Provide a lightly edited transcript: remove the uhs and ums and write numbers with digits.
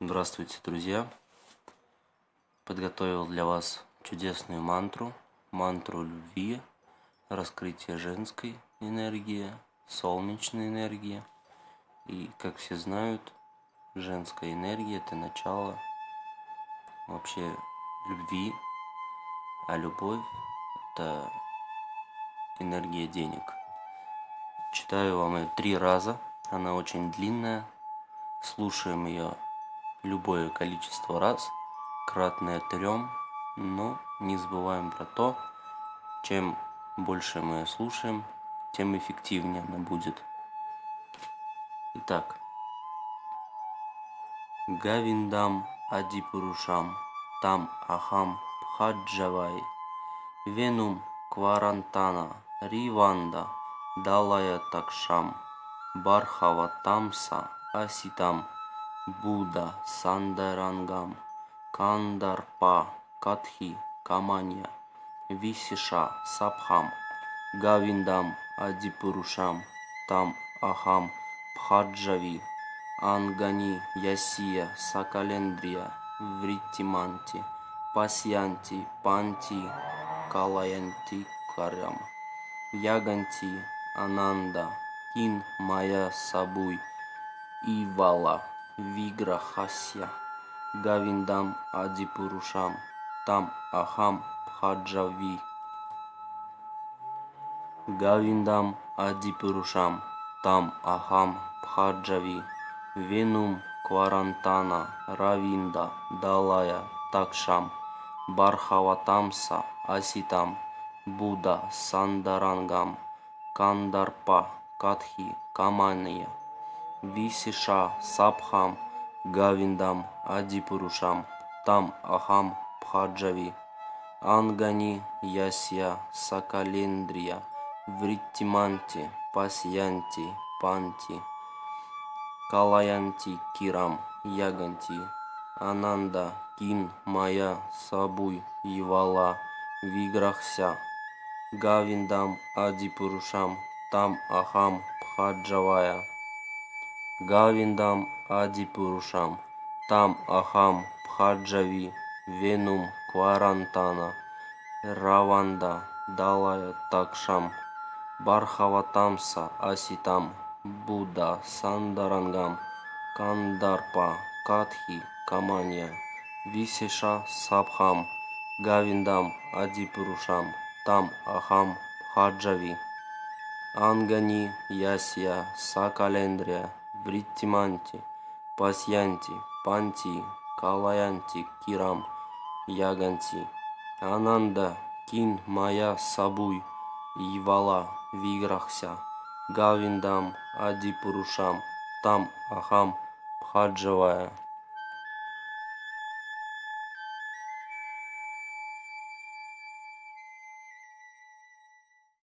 Здравствуйте, друзья! Подготовил для вас чудесную мантру любви, раскрытие женской энергии, солнечной энергии. И, как все знают, женская энергия – это начало вообще любви, а любовь – это энергия денег. Читаю вам ее 3 раза, она очень длинная, слушаем ее любое количество раз, кратное 3, но не забываем про то, чем больше мы ее слушаем, тем эффективнее она будет. Итак, Гавиндам Адипурушам Там Ахам Бхаджавай Венум Кварантана Риванда Далая Такшам Бархаватамса Аситам Будда Сандарангам Кандарпа Катхи Каманья Висиша Сабхам Гавиндам Адипурушам Там Ахам Бхаджави Ангани Ясия Сакалендрия Вриттиманти Пасьянти Панти Калаянти Карам Яганти Ананда Кин Мая Сабуй Ивала Виграхасья Гавиндам Адипурушам Там Ахам Бхаджави Гавиндам Адипурушам Там Ахам Бхаджави Венум Кварантана Равинда Далая Такшам Бархаватамса Аситам Будда Сандарангам Кандарпа Катхи Камания Висиша Сабхам Гавиндам Адипурушам Там Ахам Бхаджави Ангани Ясья Сакалендрия Вриттиманти Пасьянти Панти Калаянти Кирам Яганти Ананда Кин Мая Сабуй Ивала Виграхся Гавиндам Адипурушам Там Ахам Бхаджавая Гавиндам Адипурушам Там Ахам Бхаджави Венум Кварантана Раванда Далая Такшам Бархаватамса Аситам Будда Сандарангам Кандарпа Катхи Каманья Висиша Сабхам Гавиндам Адипурушам Там Ахам Бхаджави Ангани Ясья Сакалендрия Вриттиманти Пасьянти Панти Калаянти Кирам Яганти Ананда Кин Мая Сабуй Ивала Виграхся Гавиндам Адипурушам Там Ахам Бхаджавая.